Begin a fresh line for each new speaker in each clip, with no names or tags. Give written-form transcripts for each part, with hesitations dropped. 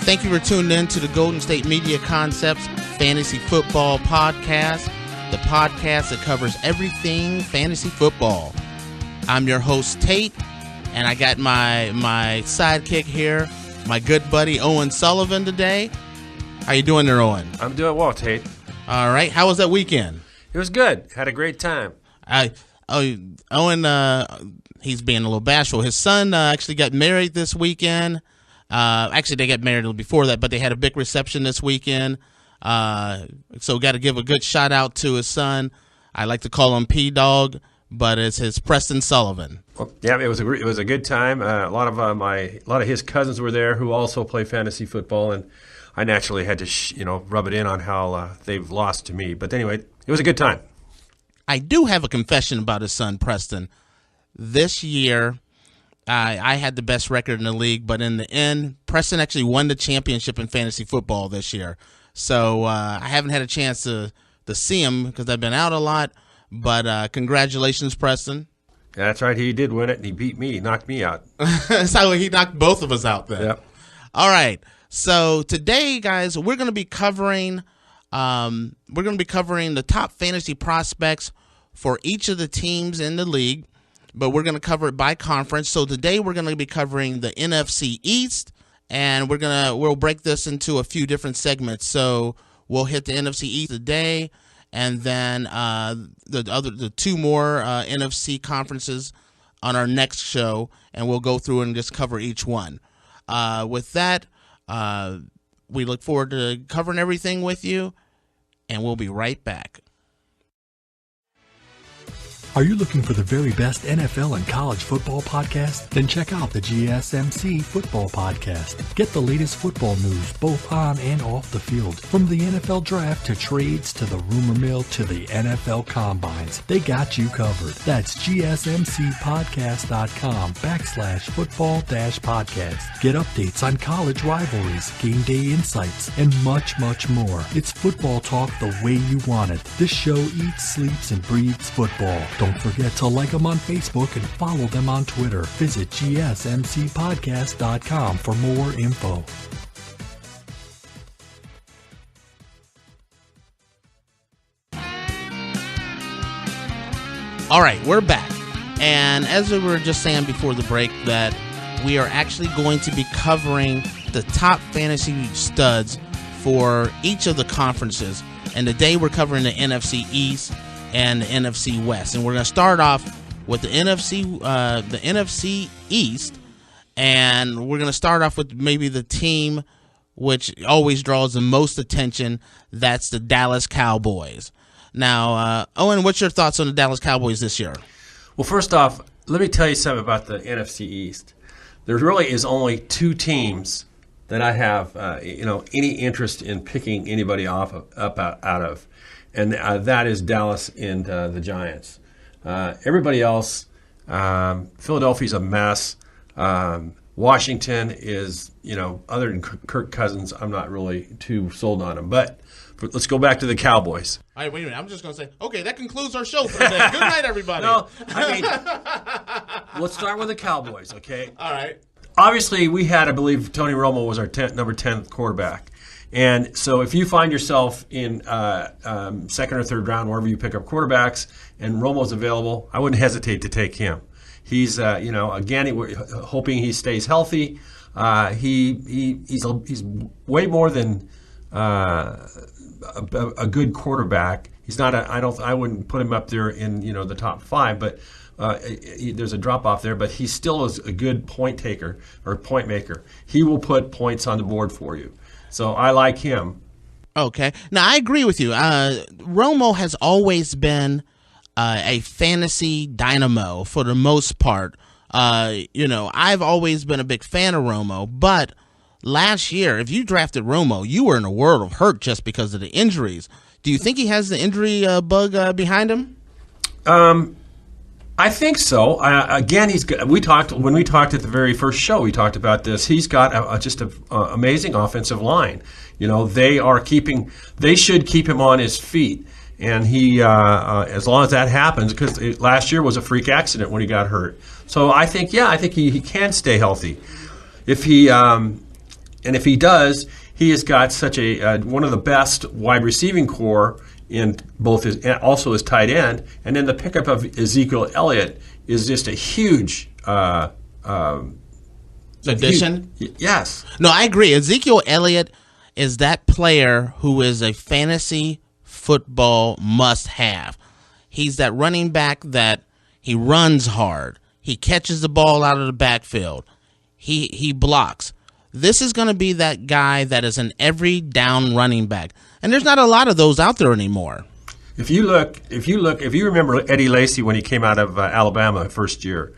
Thank you for tuning in to the Golden State Media Concepts Fantasy Football Podcast, the podcast that covers everything fantasy football. I'm your host, Tate, and I got my sidekick here, my good buddy Owen Sullivan today. How you doing there, Owen?
I'm doing well, Tate.
All right. How was that weekend?
It was good. Had a great time.
Owen, he's being a little bashful. His son actually got married this weekend. Actually, they got married before that, but they had a big reception this weekend. So got to give a good shout out to his son. I like to call him P-Dog, but it's his Preston Sullivan.
Well, yeah, it was a good time. A lot of his cousins were there who also play fantasy football, and I naturally had to rub it in on how they've lost to me. But anyway, it was a good time.
I do have a confession about his son, Preston. This year, I had the best record in the league, but in the end, Preston actually won the championship in fantasy football this year. So I haven't had a chance to see him because I've been out a lot. But congratulations, Preston.
Yeah, that's right. He did win it, and he beat me. He knocked me out.
So he knocked both of us out then.
Yep.
All right. So today, guys, we're going to be covering the top fantasy prospects for each of the teams in the league, but we're going to cover it by conference. So today we're going to be covering the NFC East, and we'll break this into a few different segments. So we'll hit the NFC East today, and then the two more NFC conferences on our next show, and we'll go through and just cover each one. With that, we look forward to covering everything with you, and we'll be right back.
Are you looking for the very best NFL and college football podcast? Then check out the GSMC Football Podcast. Get the latest football news both on and off the field. From the NFL Draft to trades to the rumor mill to the NFL Combines, they got you covered. That's GSMCpodcast.com/football-podcast. Get updates on college rivalries, game day insights, and much, much more. It's football talk the way you want it. This show eats, sleeps, and breathes football. Don't forget to like them on Facebook and follow them on Twitter. Visit GSMCpodcast.com for more info.
All right, we're back. And as we were just saying before the break, that we are actually going to be covering the top fantasy studs for each of the conferences. And today we're covering the NFC East and the NFC West, and we're going to start off with the NFC East, and we're going to start off with maybe the team which always draws the most attention. That's the Dallas Cowboys. Now, Owen, what's your thoughts on the Dallas Cowboys this year?
Well, first off, let me tell you something about the NFC East. There really is only two teams that I have any interest in picking anybody out of. And that is Dallas and the Giants. Everybody else, Philadelphia's a mess. Washington is, other than Kirk Cousins, I'm not really too sold on him. But let's go back to the Cowboys.
All right, wait a minute. I'm just going to say, okay, that concludes our show for today. Good night, everybody.
No, let's start with the Cowboys, okay?
All right.
Obviously, we had, I believe, Tony Romo was our number 10th quarterback. And so if you find yourself in second or third round, wherever you pick up quarterbacks, and Romo's available, I wouldn't hesitate to take him. He's, again, we're hoping he stays healthy. He's way more than a good quarterback. He's not I wouldn't put him up there in, the top five, but there's a drop off there, but he still is a good point taker or point maker. He will put points on the board for you. So I like him.
Okay. Now, I agree with you. Romo has always been a fantasy dynamo for the most part. I've always been a big fan of Romo, but last year, if you drafted Romo, you were in a world of hurt just because of the injuries. Do you think he has the injury bug behind him?
I think so. Again, he's good. When we talked at the very first show, we talked about this. He's got just an amazing offensive line. They should keep him on his feet, and he, as long as that happens, because last year was a freak accident when he got hurt. So I think he can stay healthy. If he, and if he does, he has got such a one of the best wide receiving core in both his and also his tight end, and then the pickup of Ezekiel Elliott is just a huge
addition.
Yes.
No, I agree. Ezekiel Elliott is that player who is a fantasy football must-have. He's that running back that he runs hard. He catches the ball out of the backfield. He blocks. This is going to be that guy that is an every down running back. And there's not a lot of those out there anymore.
If you remember Eddie Lacy when he came out of Alabama first year,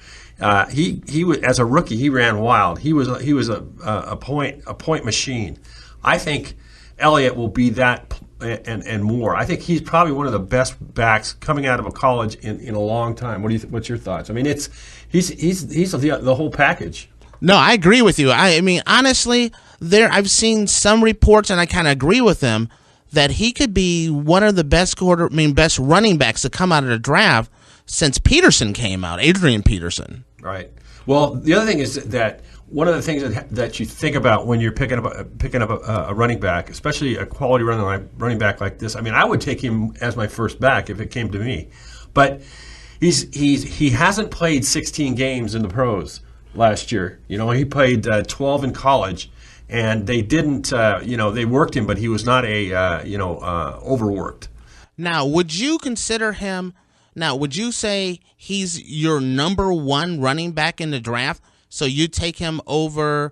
he was, as a rookie, he ran wild. He was a point machine. I think Elliott will be that and more. I think he's probably one of the best backs coming out of a college in a long time. What's your thoughts? I mean, he's the whole package.
No, I agree with you. I mean, honestly, I've seen some reports, and I kind of agree with them, that he could be one of the best running backs to come out of the draft since Peterson came out, Adrian Peterson.
Right. Well, the other thing is that one of the things that you think about when you're picking up a running back, especially a quality running back like this. I mean, I would take him as my first back if it came to me, but he hasn't played 16 games in the pros last year. He played 12 in college, and they didn't. They worked him, but he was not overworked.
Now, would you consider him? Now, would you say he's your number one running back in the draft? So you take him over,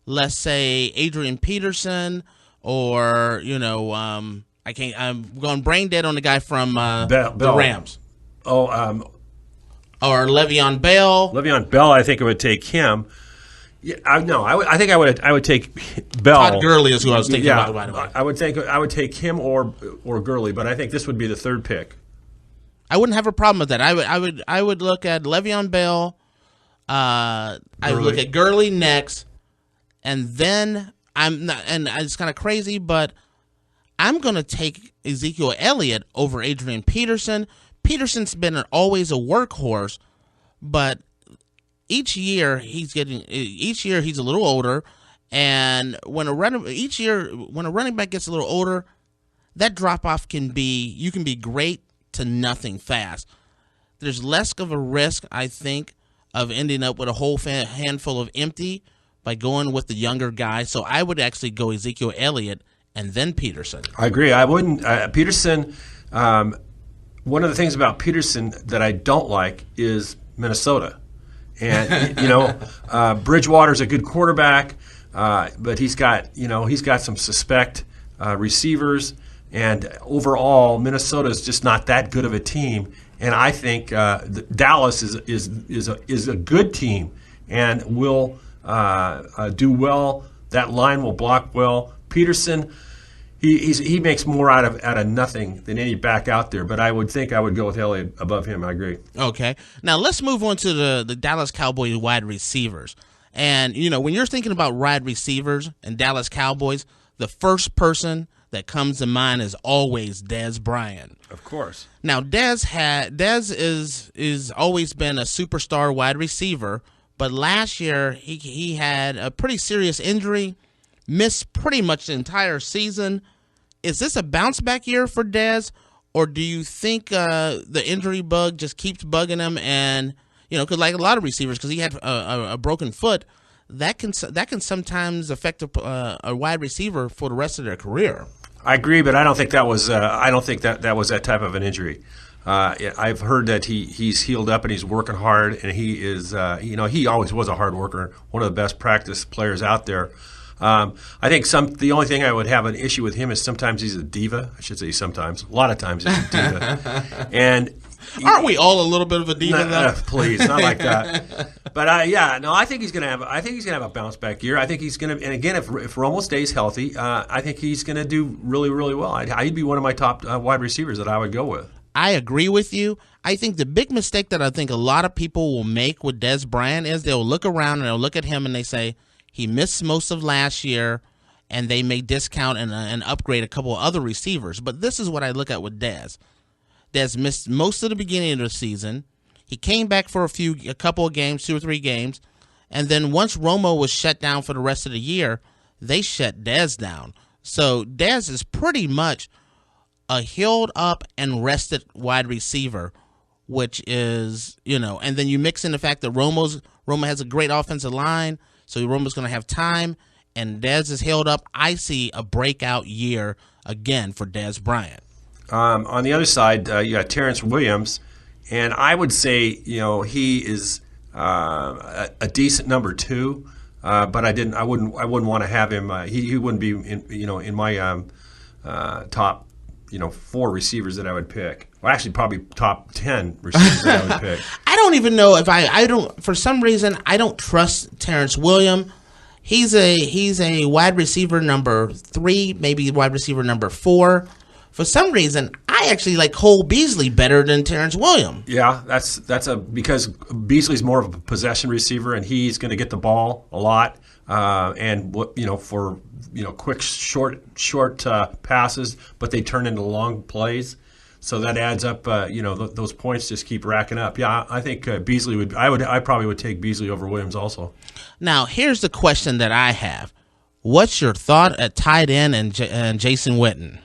let's say, Adrian Peterson, or I'm going brain dead on the guy from the Rams.
Oh,
or Le'Veon Bell.
Le'Veon Bell, I think I would take him. Yeah, I think I would take Bell.
Todd Gurley is who I was thinking about right away.
I would take him or Gurley, but I think this would be the third pick.
I wouldn't have a problem with that. I would look at Le'Veon Bell. I would look at Gurley next, and then and it's kind of crazy, but I'm going to take Ezekiel Elliott over Adrian Peterson. Peterson's been always a workhorse, but each year he's a little older, and when a running back gets a little older, that drop off can be great to nothing fast. There's less of a risk, I think, of ending up with a whole handful of empty by going with the younger guy. So I would actually go Ezekiel Elliott and then Peterson. I
agree. I wouldn't Peterson. One of the things about Peterson that I don't like is Minnesota. And Bridgewater's a good quarterback, but he's got some suspect receivers, and overall Minnesota is just not that good of a team. And I think Dallas is a good team and will do well. That line will block well. Peterson, he makes more out of nothing than any back out there. But I would think I would go with Elliott above him. I agree.
Okay. Now let's move on to the Dallas Cowboys wide receivers. And when you're thinking about wide receivers and Dallas Cowboys, the first person that comes to mind is always Dez Bryant.
Of course.
Now Dez is always been a superstar wide receiver, but last year he had a pretty serious injury, missed pretty much the entire season. Is this a bounce back year for Dez, or do you think the injury bug just keeps bugging him? And because like a lot of receivers, because he had a broken foot, that can sometimes affect a wide receiver for the rest of their career.
I agree, but I don't think that was that type of an injury. I've heard that he's healed up and he's working hard, and he is he always was a hard worker, one of the best practice players out there. I think the only thing I would have an issue with him is sometimes he's a diva. I should say sometimes. A lot of times he's a diva. And
aren't we all a little bit of a diva though?
Please, not like that. But I think he's gonna have a bounce back year. I think he's gonna, and again, if Romo stays healthy, I think he's gonna do really, really well. He'd be one of my top wide receivers that I would go with.
I agree with you. I think the big mistake that I think a lot of people will make with Dez Bryant is they'll look around and they'll look at him and they say he missed most of last year, and they may discount and upgrade a couple of other receivers. But this is what I look at with Dez. Dez missed most of the beginning of the season. He came back for a couple of games, 2 or 3 games, and then once Romo was shut down for the rest of the year, they shut Dez down. So Dez is pretty much a healed up and rested wide receiver, which is, and then you mix in the fact that Romo has a great offensive line, so Romo's going to have time, and Dez is held up. I see a breakout year again for Dez Bryant.
On the other side, you got Terrence Williams, and I would say, he is a decent number 2, but I wouldn't want to have him. He wouldn't be in my top 4 receivers that I would pick. Well, actually, probably top 10 receivers that I would pick.
I don't even know if I don't. For some reason, I don't trust Terrence Williams. He's a wide receiver number 3, maybe wide receiver number 4. For some reason, I actually like Cole Beasley better than Terrence Williams.
Yeah, that's because Beasley's more of a possession receiver, and he's going to get the ball a lot, and for quick short passes, but they turn into long plays, so that adds up. Those points just keep racking up. Yeah, I think Beasley would. I probably would take Beasley over Williams also.
Now, here's the question that I have: what's your thought at tight end and Jason Witten?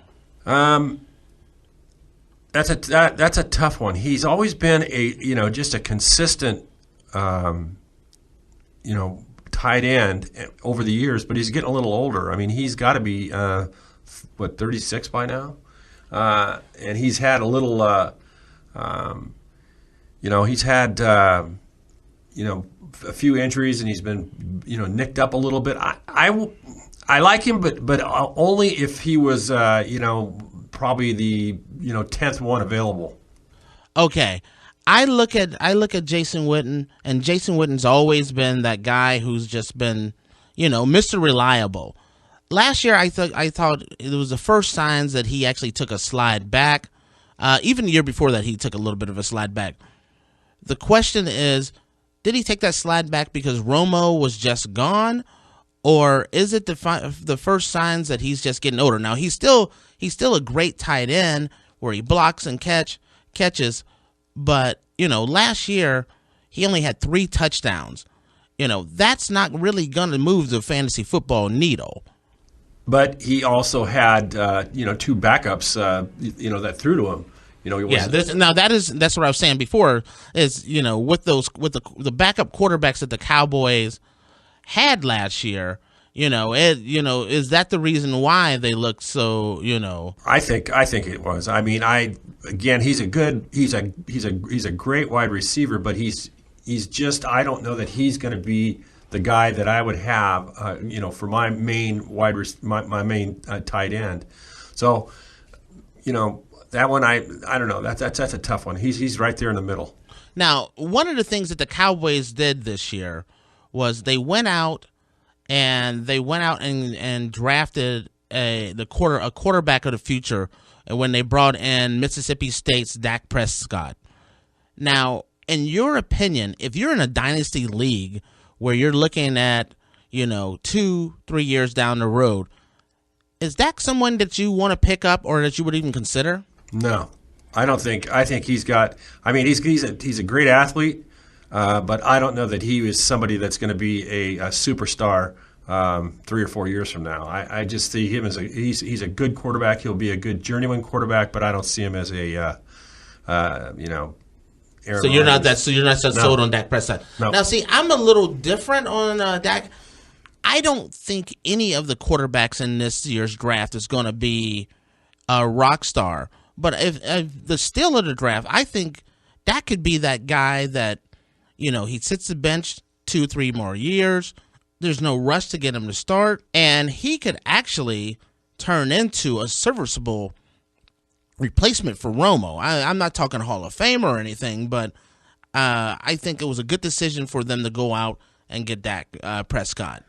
That's a tough one. He's always been just a consistent tight end over the years, but he's getting a little older. I mean, he's got to be 36 by now, and he's had a little he's had a few injuries, and he's been nicked up a little bit. I like him, but only if he was, probably the 10th one available.
Okay, I look at Jason Witten, and Jason Witten's always been that guy who's just been, Mr. Reliable. Last year, I thought it was the first signs that he actually took a slide back. Even the year before that, he took a little bit of a slide back. The question is, did he take that slide back because Romo was just gone? Or is it the first signs that he's just getting older? Now, he's still a great tight end where he blocks and catches, but, last year he only had 3 touchdowns. That's not really going to move the fantasy football needle.
But he also had, 2 backups, that threw to him.
That's what I was saying before is, with the backup quarterbacks that the Cowboys had last year, is that the reason why they look so,
I think it was. I mean, he's a great wide receiver, but he's just, I don't know that he's going to be the guy that I would have, for my main my main tight end. So, that one I don't know. That's a tough one. He's right there in the middle.
Now, one of the things that the Cowboys did this year was they went out and drafted a quarterback of the future when they brought in Mississippi State's Dak Prescott. Now, in your opinion, if you're in a dynasty league where you're looking at 2-3 years down the road, is Dak someone that you want to pick up or that you would even consider?
No, I don't think. I think he's got. I mean, he's a great athlete. But I don't know that he is somebody that's going to be a superstar 3 or 4 years from now. I just see him as he's a good quarterback. He'll be a good journeyman quarterback, but I don't see him as a Aaron
You're not that sold on Dak Prescott.
No.
Now, see, I'm a little different on Dak. I don't think any of the quarterbacks in this year's draft is going to be a rock star. But if the steal of the draft, I think Dak could be that guy that, he sits the bench 2-3 more years. There's no rush to get him to start. And he could actually turn into a serviceable replacement for Romo. I'm not talking Hall of Fame or anything, but I think it was a good decision for them to go out and get Dak Prescott.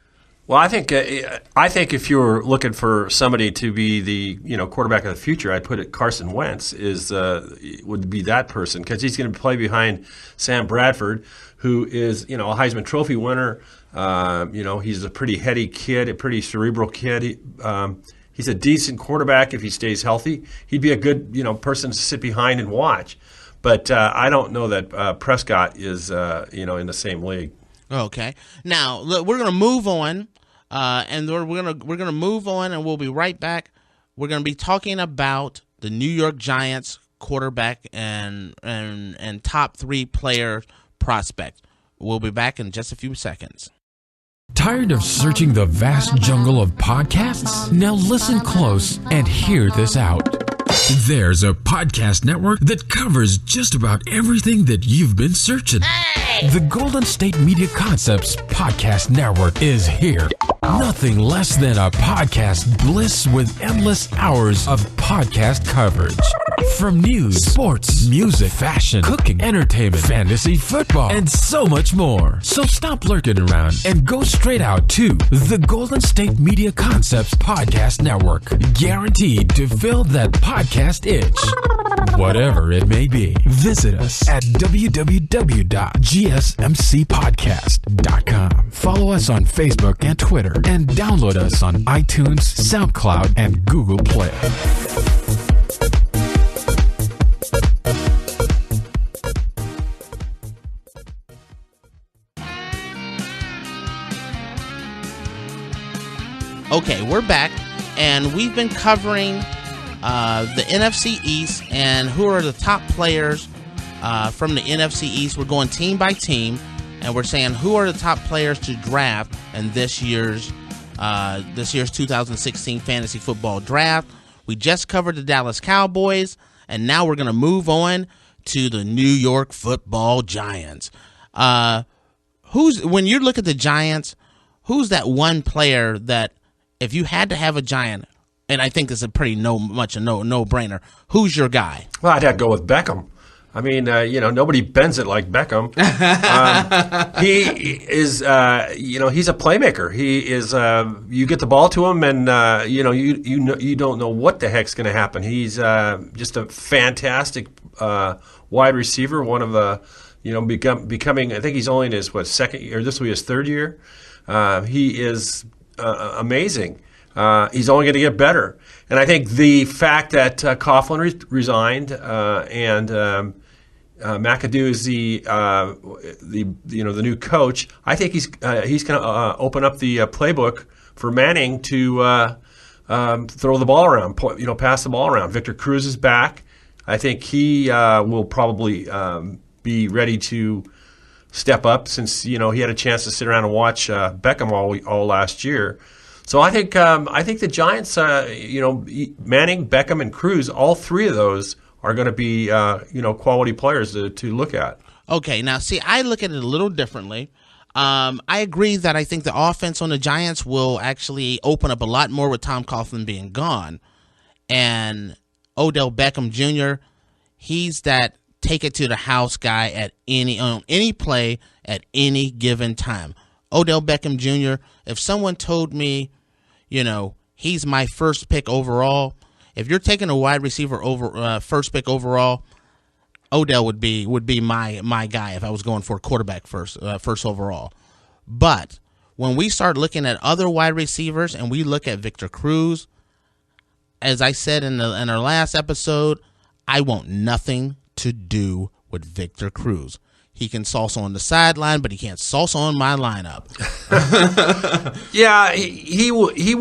Well, I think if you were looking for somebody to be the quarterback of the future, I'd put it Carson Wentz would be that person because he's going to play behind Sam Bradford, who is a Heisman Trophy winner. He's a pretty heady kid, a pretty cerebral kid. He's a decent quarterback if he stays healthy. He'd be a good person to sit behind and watch. But I don't know that Prescott is in the same league.
Okay. Now we're going to move on. and we're gonna move on, and we'll be right back. We're gonna be talking about the New York Giants quarterback and top 3 player prospect. We'll be back in just a few seconds.
Tired of searching the vast jungle of podcasts? Now listen close and hear this out. There's a podcast network that covers just about everything that you've been searching. Hey! The Golden State Media Concepts Podcast Network is here. Nothing less than a podcast bliss with endless hours of podcast coverage. From news, sports, music, fashion, cooking, entertainment, fantasy, football, and so much more. So stop lurking around and go straight out to the Golden State Media Concepts Podcast Network. Guaranteed to fill that podcast itch. Whatever it may be. Visit us at www.gsmcpodcast.com. Follow us on Facebook and Twitter, and download us on iTunes, SoundCloud, and Google Play.
Okay, we're back, and we've been covering the NFC East and who are the top players from the NFC East. We're going team by team, and we're saying who are the top players to draft in this year's 2016 fantasy football draft. We just covered the Dallas Cowboys, and now we're going to move on to the New York Football Giants. When you look at the Giants, who's that one player that, if you had to have a Giant, and I think this is a pretty no-brainer, who's your guy?
Well, I'd have to go with Beckham. I mean, nobody bends it like Beckham. He is, he's a playmaker. He is. You get the ball to him, and you don't know what the heck's going to happen. He's just a fantastic wide receiver. One of the, becoming. I think he's only in his second year. This will be his third year. He is amazing. He's only going to get better. And I think the fact that Coughlin resigned and McAdoo is the new coach, I think he's going to open up the playbook for Manning to throw the ball around, pass the ball around. Victor Cruz is back. I think he will probably be ready to step up, since he had a chance to sit around and watch Beckham all last year. So I think the Giants, Manning, Beckham, and Cruz, all 3 of those are going to be quality players to look at.
Okay, now see, I look at it a little differently. I agree that I think the offense on the Giants will actually open up a lot more with Tom Coughlin being gone, and Odell Beckham Jr. He's that take it to the house guy on any play at any given time. Odell Beckham Jr., if someone told me, he's my first pick overall, if you're taking a wide receiver over first pick overall, Odell would be my guy if I was going for a quarterback first overall. But when we start looking at other wide receivers and we look at Victor Cruz, as I said in our last episode, I want nothing to do with Victor Cruz. He can sauce on the sideline, but he can't sauce on my lineup.
Yeah, he will. He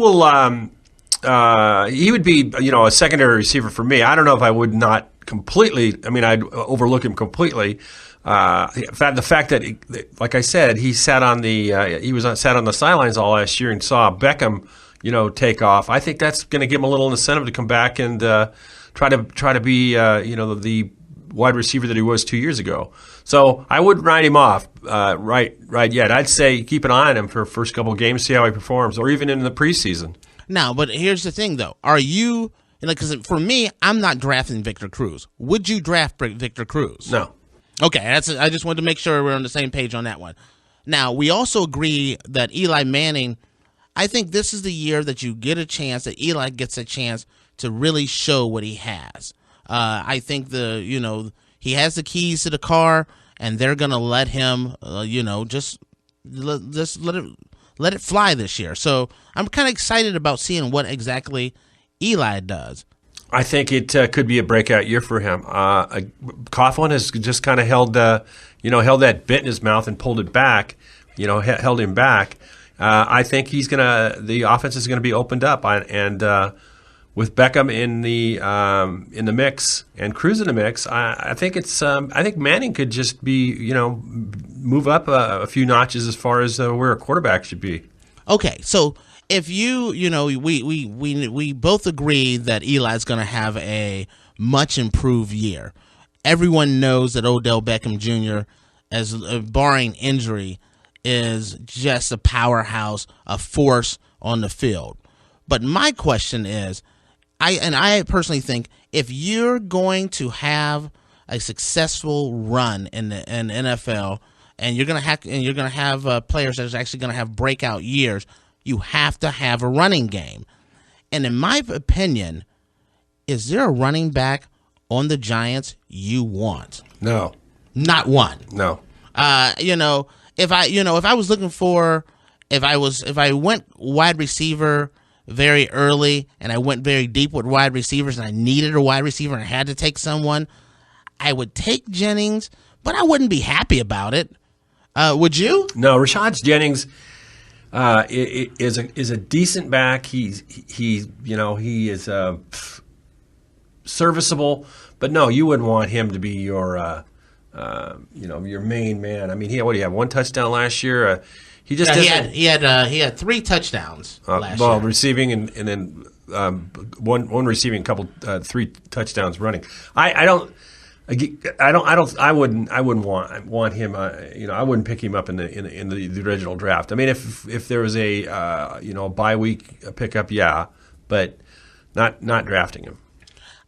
would be, a secondary receiver for me. I don't know if I would not completely. I mean, I'd overlook him completely. The fact that, like I said, he sat on the sidelines all last year and saw Beckham, take off. I think that's going to give him a little incentive to come back and try to be, the wide receiver that he was 2 years ago. So I wouldn't write him off right yet. I'd say keep an eye on him for the first couple of games, see how he performs, or even in the preseason.
Now, but here's the thing, though. Are you, because for me, I'm not drafting Victor Cruz. Would you draft Victor Cruz?
No.
Okay, I just wanted to make sure we're on the same page on that one. Now, we also agree that Eli Manning, I think this is the year that you get a chance, that Eli gets a chance to really show what he has. I think he has the keys to the car, and they're gonna let him, just let it fly this year. So I'm kind of excited about seeing what exactly Eli does.
I think it could be a breakout year for him. Coughlin has just kind of held that bit in his mouth and pulled it back, held him back. I think the offense is gonna be opened up, and with Beckham in the mix and Cruz in the mix, I think I think Manning could just be move up a few notches as far as where a quarterback should be.
Okay, so if we both agree that Eli's going to have a much improved year. Everyone knows that Odell Beckham Jr., as barring injury, is just a powerhouse, a force on the field. But my question is, I personally think if you're going to have a successful run in the NFL, and you're gonna have players that are actually gonna have breakout years, you have to have a running game. And in my opinion, is there a running back on the Giants you want?
No,
not one.
No.
If I went wide receiver very early and I went very deep with wide receivers and I needed a wide receiver and I had to take someone, I would take Jennings, but I wouldn't be happy about it. Would you?
No, Rashad Jennings is a decent back. He is serviceable, but no, you wouldn't want him to be your main man. I mean, what do you have? One touchdown last year. He had 3 touchdowns last year. Receiving and then one receiving, couple 3 touchdowns running. I wouldn't want him. I wouldn't pick him up in the original draft. I mean, if there was a bye week pickup, yeah, but not drafting him.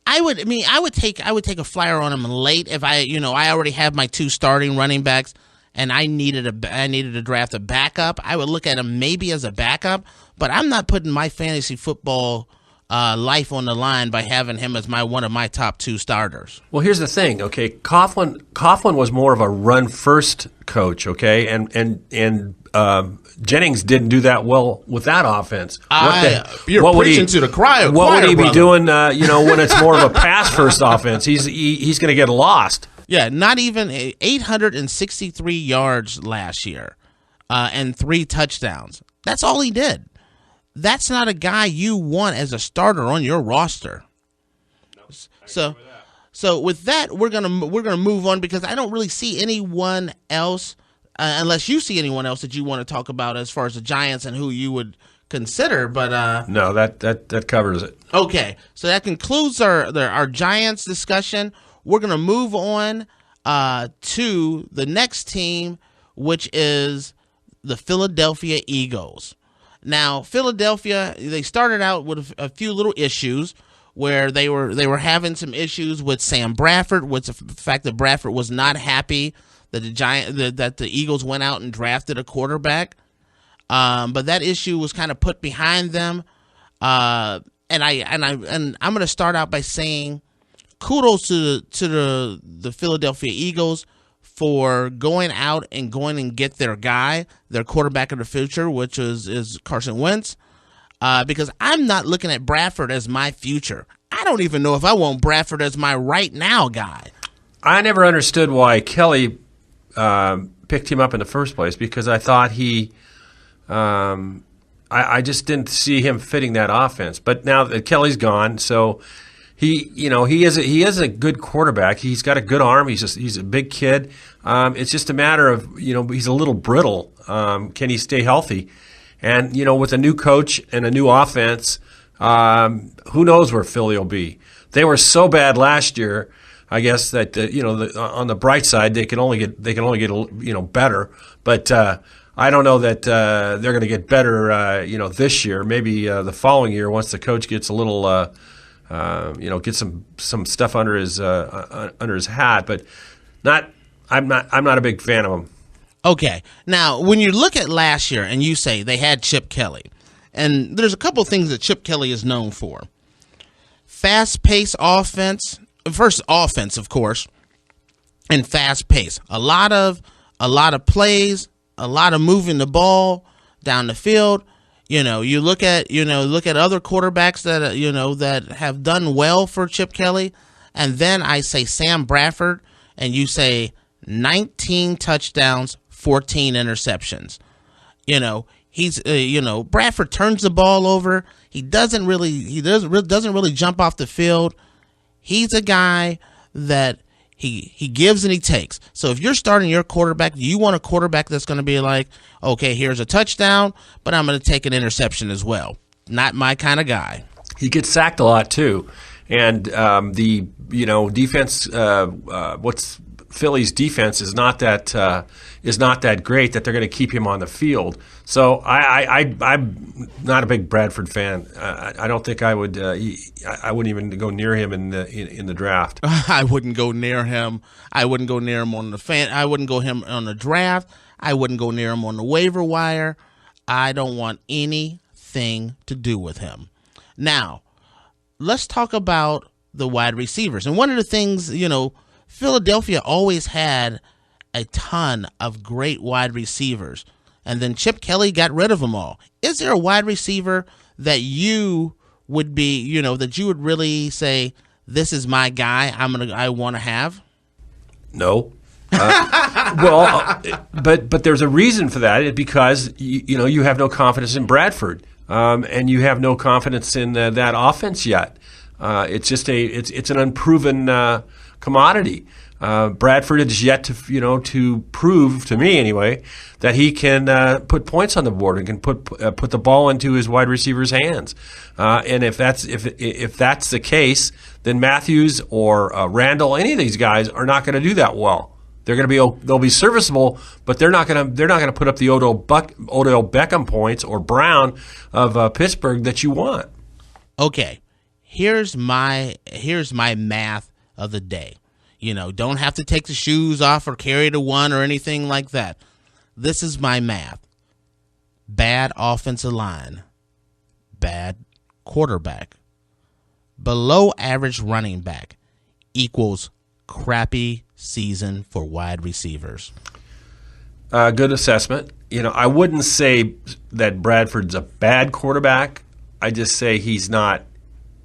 I would take a flyer on him late if I already have my 2 starting running backs and I needed to draft a backup. I would look at him maybe as a backup, but I'm not putting my fantasy football life on the line by having him as one of my top 2 starters.
Well, here's the thing, okay? Coughlin was more of a run first coach, okay, and Jennings didn't do that well with that offense.
You're preaching to the choir.
What would he be doing? When it's more of a pass first offense, he's going to get lost.
Yeah, not even 863 yards last year, and 3 touchdowns. That's all he did. That's not a guy you want as a starter on your roster. So with that, we're gonna move on because I don't really see anyone else, unless you see anyone else that you want to talk about as far as the Giants and who you would consider. But
no, that covers it.
Okay, so that concludes our Giants discussion. We're gonna move on to the next team, which is the Philadelphia Eagles. Now, Philadelphia, they started out with a few little issues where they were having some issues with Sam Bradford, with the fact that Bradford was not happy that the Eagles went out and drafted a quarterback. But that issue was kind of put behind them. And I'm going to start out by saying kudos to the Philadelphia Eagles for going out and get their guy, their quarterback of the future, which is Carson Wentz, because I'm not looking at Bradford as my future. I don't even know if I want Bradford as my right now guy.
I never understood why Kelly picked him up in the first place, because I thought I just didn't see him fitting that offense. But now that Kelly's gone, so he is a good quarterback. He's got a good arm. He's a big kid. It's just a matter of, he's a little brittle. Can he stay healthy? And, with a new coach and a new offense, who knows where Philly will be? They were so bad last year, I guess, that on the bright side they can only get better. But I don't know that they're going to get better this year. Maybe the following year, once the coach gets a little get some stuff under his hat, but I'm not a big fan of him.
Okay, now when you look at last year and you say they had Chip Kelly, and there's a couple things that Chip Kelly is known for: fast-paced offense, first offense, of course, and fast-paced. A lot of plays, a lot of moving the ball down the field. You look at other quarterbacks that have done well for Chip Kelly, and then I say Sam Bradford, and you say 19 touchdowns, 14 interceptions. He's Bradford turns the ball over. He doesn't really jump off the field. He's a guy that he gives and he takes. So if you're starting your quarterback, you want a quarterback that's going to be like, okay, here's a touchdown, but I'm going to take an interception as well. Not my kind of guy.
He gets sacked a lot too, and the defense. Philly's defense is not that great that they're going to keep him on the field. So I'm not a big Bradford fan. I don't think I would. I wouldn't even go near him in the draft.
I wouldn't go near him. I wouldn't go near him on the fan. I wouldn't go him on the draft. I wouldn't go near him on the waiver wire. I don't want anything to do with him. Now, let's talk about the wide receivers. And one of the things, Philadelphia always had a ton of great wide receivers, and then Chip Kelly got rid of them all. Is there a wide receiver that you would be, that you would really say, this is my guy, I want to have?
No. But there's a reason for that, because you have no confidence in Bradford, and you have no confidence in that offense yet. It's just it's an unproven commodity. Bradford is yet to prove to me anyway that he can put points on the board and can put the ball into his wide receivers' hands. And if that's the case, then Matthews or Randall, any of these guys are not going to do that well. They'll be serviceable, but they're not going to put up the Odell Beckham points or Brown of Pittsburgh that you want.
Okay, here's my math of the day. Don't have to take the shoes off or carry the one or anything like that. This is my math. Bad offensive line, bad quarterback, below average running back equals crappy season for wide receivers.
Good assessment. I wouldn't say that Bradford's a bad quarterback. I just say he's not.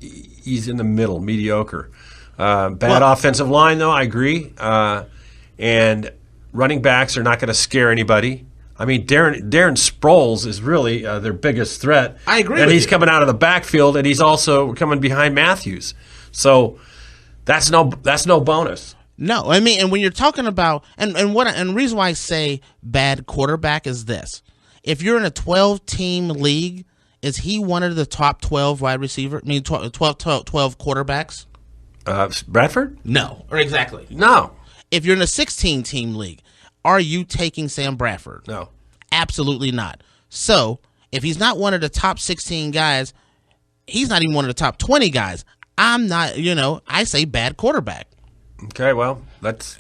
He's in the middle, mediocre. Offensive line, though, I agree. And running backs are not going to scare anybody. I mean, Darren Sproles is really their biggest threat.
I agree.
And he's coming out of the backfield, and he's also coming behind Matthews. So that's no bonus.
No, I mean, and when you're talking about and the reason why I say bad quarterback is this: if you're in a 12-team league, is he one of the top 12 wide receiver? I mean, 12 quarterbacks.
Bradford?
No, or exactly.
No.
If you're in a 16-team league, are you taking Sam Bradford?
No.
Absolutely not. So, if he's not one of the top 16 guys, he's not even one of the top 20 guys. I'm not, I say bad quarterback.
Okay, well, that's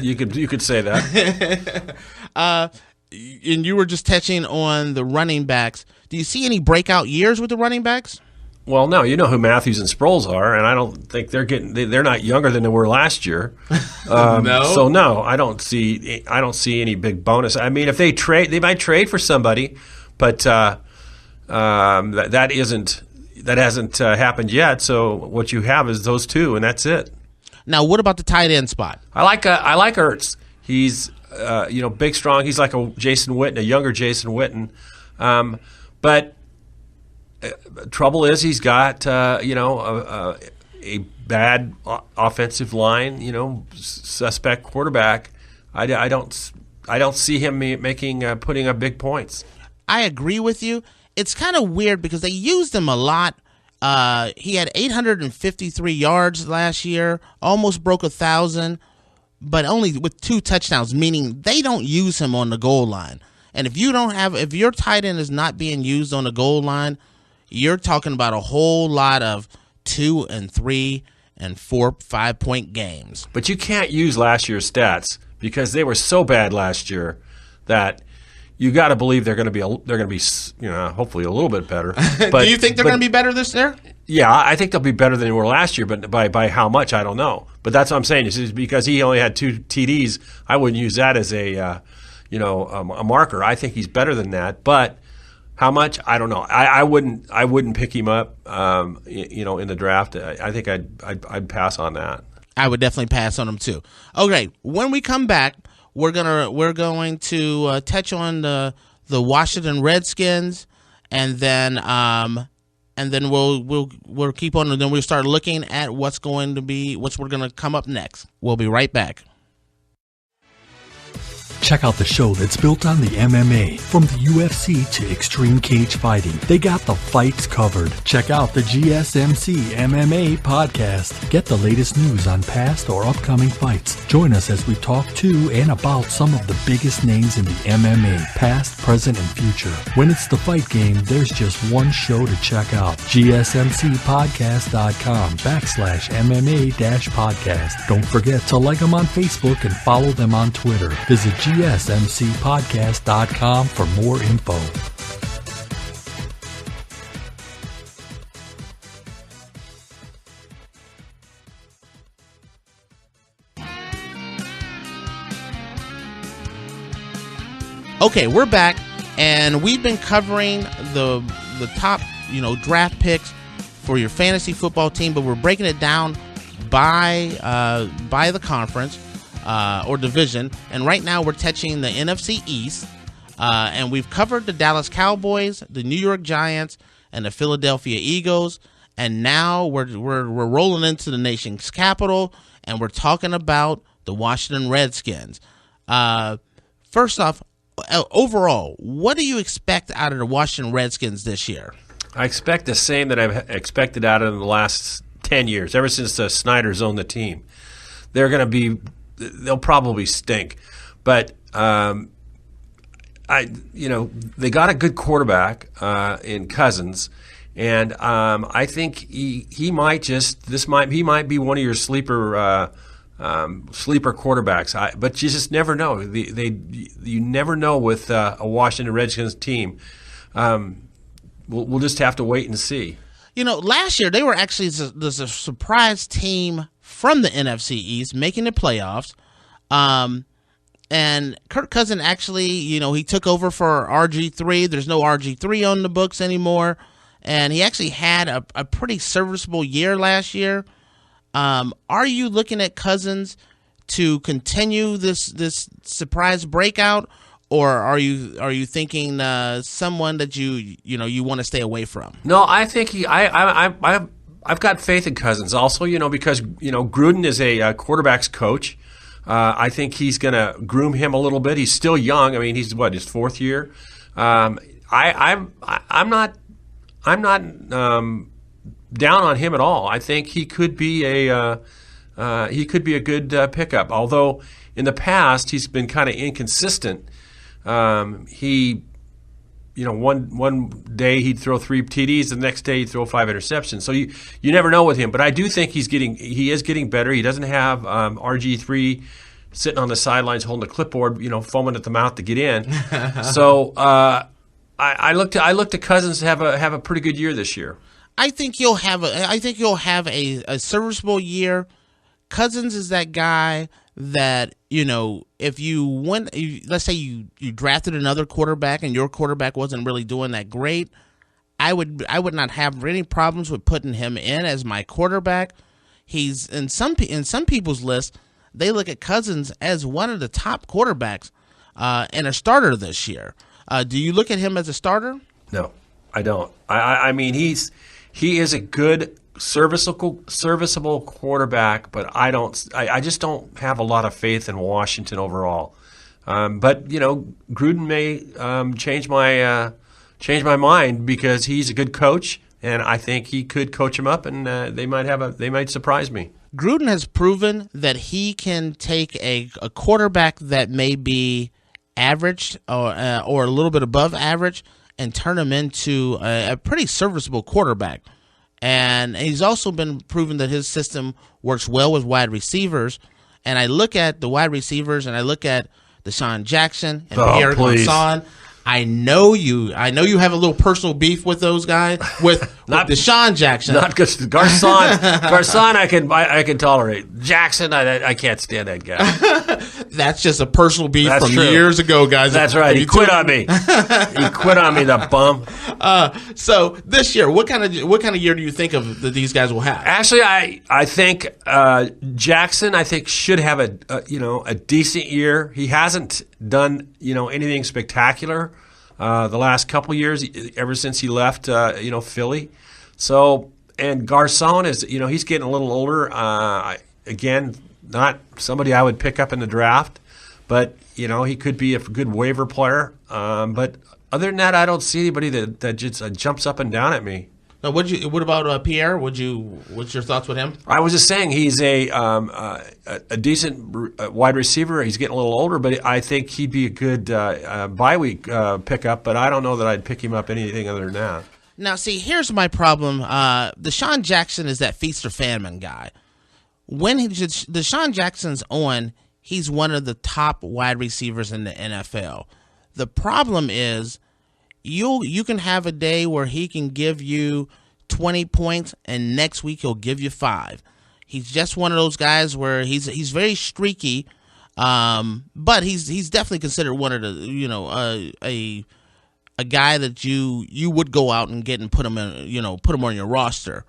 you could say that.
And you were just touching on the running backs. Do you see any breakout years with the running backs?
Well, no, you know who Matthews and Sproles are, and I don't think they're not younger than they were last year.
No.
So no, I don't see any big bonus. I mean, if they might trade for somebody, but that hasn't happened yet. So what you have is those two, and that's it.
Now, what about the tight end spot?
I like Ertz. He's big, strong. He's like a Jason Witten, a younger Jason Witten, but. Trouble is he's got a bad offensive line, suspect quarterback. I don't see him putting up big points.
I agree with you. It's kind of weird because they used him a lot. He had 853 yards last year, almost broke 1,000, but only with 2 touchdowns, meaning they don't use him on the goal line. And if your tight end is not being used on the goal line, you're talking about a whole lot of 2 and 3 and 4, 5 point games.
But you can't use last year's stats because they were so bad last year that you got to believe they're going to be hopefully a little bit better. But,
do you think they're going to be better this year?
Yeah, I think they'll be better than they were last year, but by how much I don't know. But that's what I'm saying. Is because he only had 2 TDs, I wouldn't use that as a marker. I think he's better than that, but. How much? I don't know. I wouldn't pick him up. In the draft. I think I'd pass on that.
I would definitely pass on him too. Okay, when we come back, we're going to touch on the the Washington Redskins, and then we'll keep on, and then we'll start looking at what's we're going to come up next. We'll be right back.
Check out the show that's built on the MMA. From the UFC to extreme cage fighting, they got the fights covered. Check out the GSMC MMA podcast. Get the latest news on past or upcoming fights. Join us as we talk to and about some of the biggest names in the MMA, past, present, and future. When it's the fight game, there's just one show to check out. GSMCpodcast.com/MMA-podcast. Don't forget to like them on Facebook and follow them on Twitter. Visit GSMCpodcast.com for more info.
Okay, we're back, and we've been covering the top, draft picks for your fantasy football team, but we're breaking it down by the conference. Or division, and right now we're touching the NFC East, and we've covered the Dallas Cowboys, the New York Giants, and the Philadelphia Eagles, and now we're rolling into the nation's capital, and we're talking about the Washington Redskins. First off, overall, what do you expect out of the Washington Redskins this year?
I expect the same that I've expected out of them the last 10 years, ever since Snyder's owned the team. They'll probably stink, but they got a good quarterback in Cousins, and I think he might be one of your sleeper quarterbacks. But you just never know. You never know with a Washington Redskins team. We'll just have to wait and see.
Last year they were actually the surprise team from the NFC East, making the playoffs. And Kirk Cousins actually, he took over for RG3. There's no RG3 on the books anymore. And he actually had a pretty serviceable year last year. Are you looking at Cousins to continue this surprise breakout, or are you thinking someone that you want to stay away from?
No, I think I've got faith in Cousins also, because, Gruden is a quarterback's coach. I think he's going to groom him a little bit. He's still young. I mean, he's his fourth year. I'm not down on him at all. I think he could be a good pickup. Although in the past he's been kind of inconsistent. One day he'd throw 3 TDs, the next day he'd throw 5 interceptions. So you never know with him. But I do think he is getting better. He doesn't have RG3 sitting on the sidelines holding a clipboard, foaming at the mouth to get in. So I look to Cousins to have a pretty good year this year.
I think you'll have a serviceable year. Cousins is that guy that, if let's say you drafted another quarterback and your quarterback wasn't really doing that great, I would not have any problems with putting him in as my quarterback. He's in some people's list, they look at Cousins as one of the top quarterbacks and a starter this year. Do you look at him as a starter?
No, I don't. I mean, he is a good serviceable quarterback, but I just don't have a lot of faith in Washington overall. But Gruden may change my mind because he's a good coach, and I think he could coach him up, and they might surprise me.
Gruden has proven that he can take a quarterback that may be average or a little bit above average and turn him into a pretty serviceable quarterback. And he's also been proven that his system works well with wide receivers. And I look at the wide receivers, and I look at DeSean Jackson and Pierre Garçon. I know you have a little personal beef with those guys, with DeSean Jackson.
Not because Garçon I can tolerate. Jackson, I can't stand that guy.
That's just a personal beef from years ago, guys.
That's right. He quit on me. He quit on me, the bum.
So this year, what kind of year do you think that these guys will have?
Actually, I think Jackson should have a decent year. He hasn't done anything spectacular the last couple years, ever since he left, Philly. So, and Garçon is, he's getting a little older. Again, not somebody I would pick up in the draft, but, he could be a good waiver player. But other than that, I don't see anybody that just jumps up and down at me.
Now, what about Pierre? What's your thoughts with him?
I was just saying he's a decent wide receiver. He's getting a little older, but I think he'd be a good bye week pickup. But I don't know that I'd pick him up anything other than that.
Now, see, here's my problem. DeSean Jackson is that feast or famine guy. When DeSean Jackson's on, he's one of the top wide receivers in the NFL. The problem is, you can have a day where he can give you 20 points, and next week he'll give you 5. He's just one of those guys where he's very streaky, but he's definitely considered one of the a guy that you would go out and get and put him on your roster.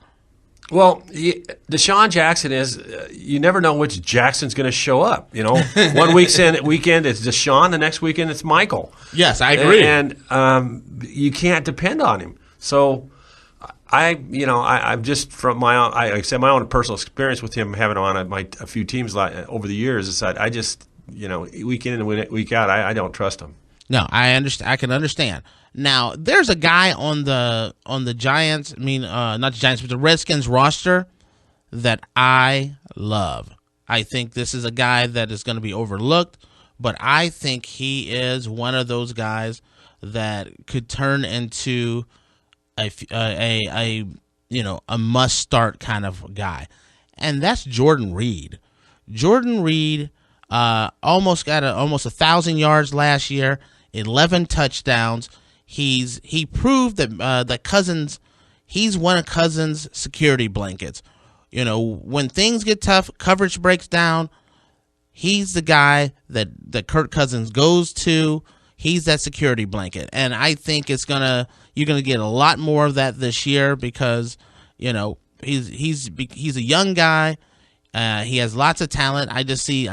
Well, DeSean Jackson is, you never know which Jackson's going to show up. One weekend it's DeSean, the next weekend it's Michael.
Yes, I agree.
And you can't depend on him. So I'm just from my own, I said my own personal experience with him having on a few teams over the years. Is that I just week in and week out, I don't trust him.
No, I understand. I can understand. Now, there's a guy on the Giants, not the Giants, but the Redskins roster that I love. I think this is a guy that is going to be overlooked, but I think he is one of those guys that could turn into a must-start kind of guy, and that's Jordan Reed. Jordan Reed almost got almost 1,000 yards last year, 11 touchdowns. He proved that Cousins, he's one of Cousins' security blankets. When things get tough, coverage breaks down, he's the guy that Kirk Cousins goes to. He's that security blanket, and I think you're gonna get a lot more of that this year because he's a young guy. He has lots of talent. I see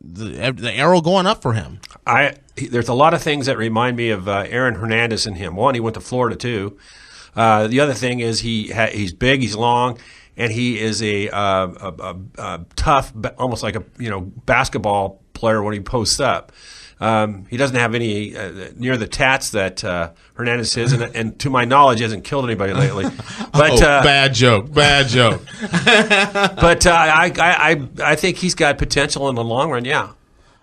the arrow going up for him. There's
a lot of things that remind me of Aaron Hernandez and him. One, he went to Florida too. The other thing is he's big, he's long, and he is a tough, almost like a basketball player when he posts up. He doesn't have any near the tats that Hernandez is, and to my knowledge, he hasn't killed anybody lately. But
bad joke.
But I think he's got potential in the long run. Yeah.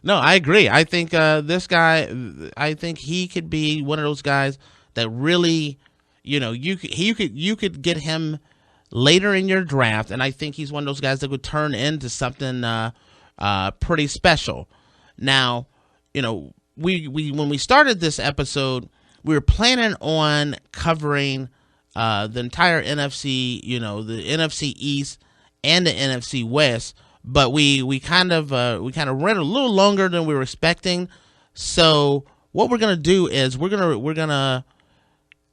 No, I agree. I think this guy. I think he could be one of those guys that really, you could get him later in your draft, and I think he's one of those guys that would turn into something pretty special. Now, we when we started this episode, we were planning on covering the entire NFC, the NFC East and the NFC West, but we kind of ran a little longer than we were expecting. So what we're gonna do is we're gonna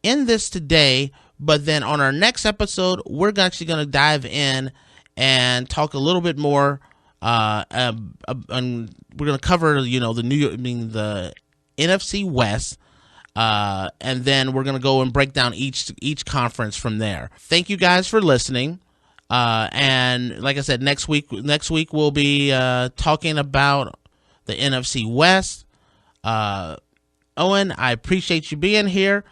end this today, but then on our next episode, we're actually gonna dive in and talk a little bit more. And we're gonna cover the NFC West, and then we're gonna go and break down each conference from there. Thank you guys for listening. And like I said, next week we'll be talking about the NFC West. Owen, I appreciate you being here.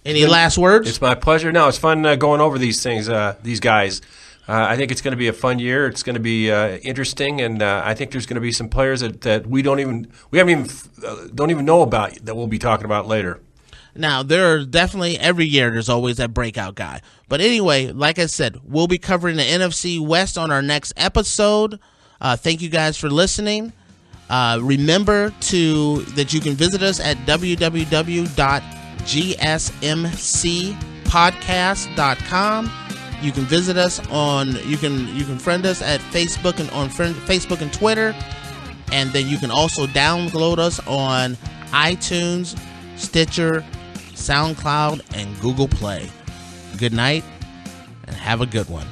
Any last words?
It's my pleasure. No, it's fun going over these things. These guys. I think it's going to be a fun year. It's going to be interesting, and I think there's going to be some players that we don't even know about that we'll be talking about later.
Now, there are definitely every year there's always that breakout guy. But anyway, like I said, we'll be covering the NFC West on our next episode. Thank you guys for listening. Remember that you can visit us at www.gsmcpodcast.com. You can visit us you can friend us at Facebook and on Facebook and Twitter, and then you can also download us on iTunes, Stitcher, SoundCloud, and Google Play. Good night, and have a good one.